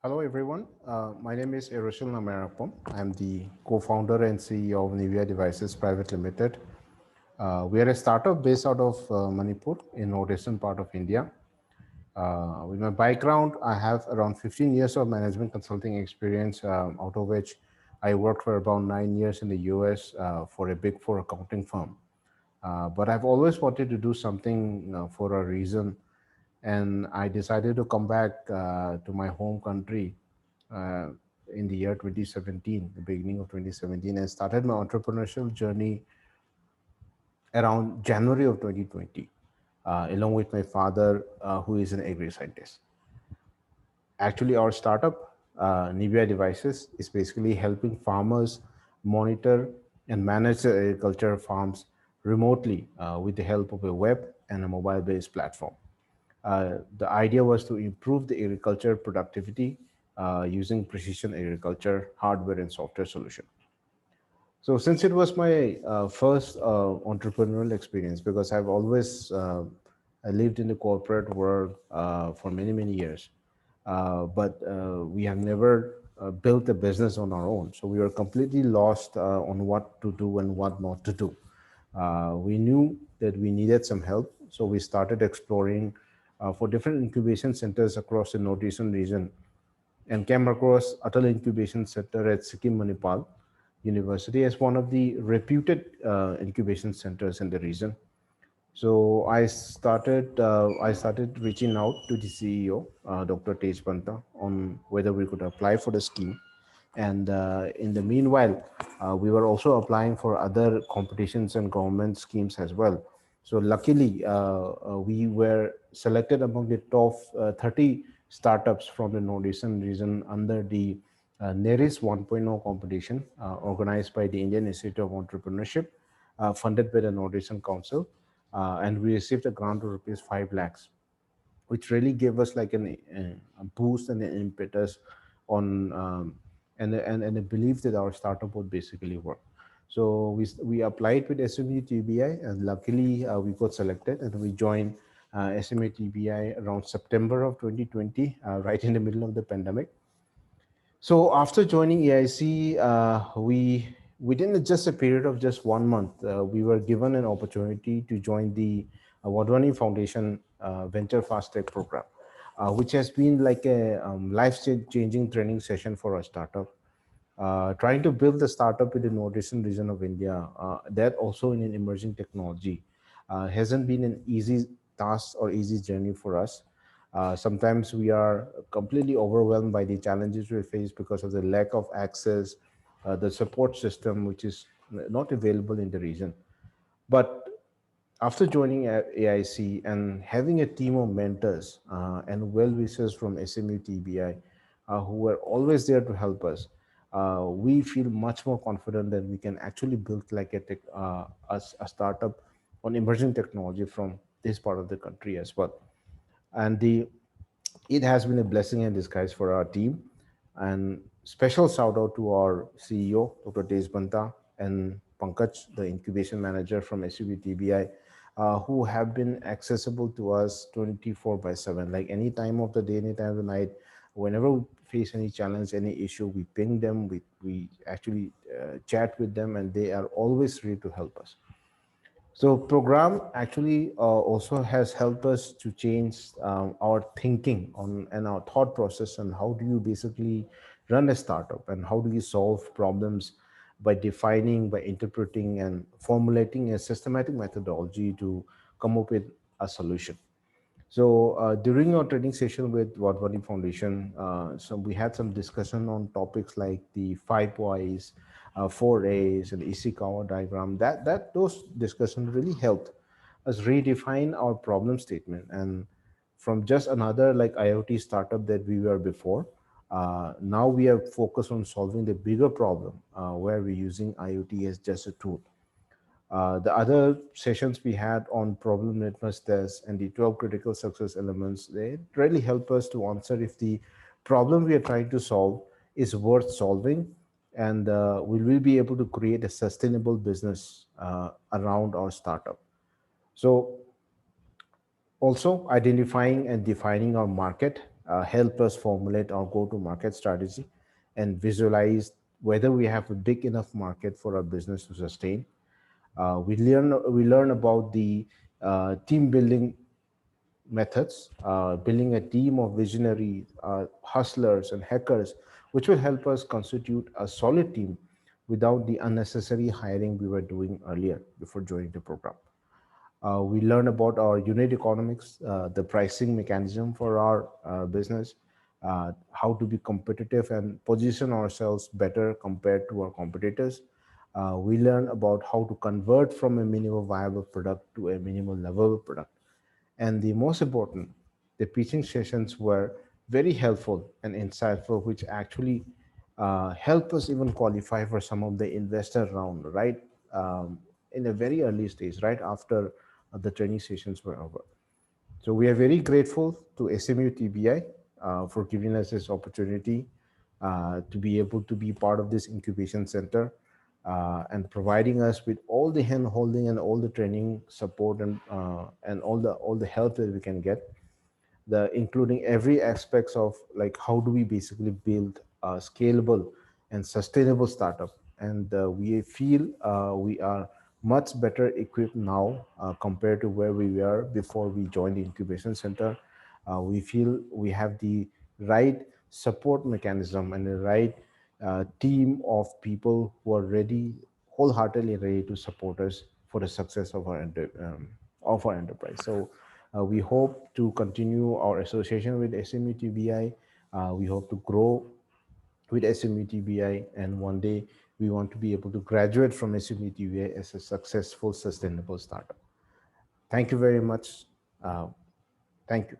Hello, everyone. My name is Aeroshil Namairakpam. I'm the co-founder and CEO of Nibiia Devices Private Limited. We are a startup based out of Manipur in northeastern part of India. With my background, I have around 15 years of management consulting experience, out of which I worked for about 9 years in the US for a big four accounting firm. But I've always wanted to do something for a reason, and I decided to come back to my home country uh, in the year 2017, the beginning of 2017, and started my entrepreneurial journey around January of 2020, along with my father, who is an agri scientist. Actually, our startup, Nibiia Devices, is basically helping farmers monitor and manage their agriculture farms remotely with the help of a web and a mobile-based platform. The idea was to improve the agriculture productivity using precision agriculture hardware and software solution. So since it was my first entrepreneurial experience, because I've always I lived in the corporate world for many, many years, but we have never built a business on our own. So we were completely lost on what to do and what not to do. We knew that we needed some help, so we started exploring for different incubation centers across the northeastern region and came across Atal Incubation Center at Sikkim Manipal University as one of the reputed incubation centers in the region. So I started reaching out to the CEO, Dr. Tej Panta, on whether we could apply for the scheme. And in the meanwhile, we were also applying for other competitions and government schemes as well. So luckily, we were selected among the top 30 startups from the northeastern region under the NERIS 1.0 competition organized by the Indian Institute of Entrepreneurship, funded by the Northeastern Council, and we received a grant of rupees 5 lakhs, which really gave us like a boost and an impetus on and a belief that our startup would basically work. So we applied with SMUTBI, and luckily we got selected, and we joined SMUTBI around September of 2020, right in the middle of the pandemic. So after joining AIC, we within just a period of just 1 month, we were given an opportunity to join the Wadhwani Foundation Venture Fast Tech program, which has been like a life-changing training session for a startup. Trying to build a startup in the northeastern region of India, that also in an emerging technology, hasn't been an easy task or easy journey for us. Sometimes we are completely overwhelmed by the challenges we face because of the lack of access, the support system, which is not available in the region. But after joining AIC and having a team of mentors and well-wishers from SMU TBI who were always there to help us, we feel much more confident that we can actually build like a startup on emerging technology from this part of the country as well. And it has been a blessing in disguise for our team. And special shout out to our CEO, Dr. Tej and Pankaj, the incubation manager from SUVTBI, who have been accessible to us 24 by 7, like any time of the day, any time of the night. Whenever we face any challenge, any issue, we ping them, we actually chat with them, and they are always ready to help us. So program actually also has helped us to change our thinking on and our thought process on how do you basically run a startup and how do you solve problems by defining, by interpreting and formulating a systematic methodology to come up with a solution. So during our training session with Wadhwani Foundation, so we had some discussion on topics like the 5 whys, 4 A's, and Ishikawa diagram. Those discussions really helped us redefine our problem statement. And from just another like IoT startup that we were before, now we are focused on solving the bigger problem where we're using IoT as just a tool. The other sessions we had on problem litmus tests and the 12 critical success elements, they really help us to answer if the problem we are trying to solve is worth solving, and we will be able to create a sustainable business around our startup. So also identifying and defining our market help us formulate our go-to-market strategy and visualize whether we have a big enough market for our business to sustain. We learn about the team building methods, building a team of visionary hustlers and hackers, which will help us constitute a solid team without the unnecessary hiring we were doing earlier before joining the program. We learn about our unit economics, the pricing mechanism for our business, how to be competitive and position ourselves better compared to our competitors. We learn about how to convert from a minimal viable product to a minimal level product. And the most important, the pitching sessions were very helpful and insightful, which actually help us even qualify for some of the investor round, right? In a very early stage, right after the training sessions were over. So we are very grateful to SMU TBI for giving us this opportunity to be able to be part of this incubation center and providing us with all the hand holding and all the training support and all the help that we can get, the including every aspects of like how do we basically build a scalable and sustainable startup. And we feel we are much better equipped now compared to where we were before we joined the incubation center. We feel we have the right support mechanism and the right team of people who are ready, wholeheartedly ready to support us for the success of of our enterprise. So we hope to continue our association with SMUTBI. We hope to grow with SMUTBI, and one day we want to be able to graduate from SMUTBI as a successful, sustainable startup. Thank you very much. Uh, Thank you.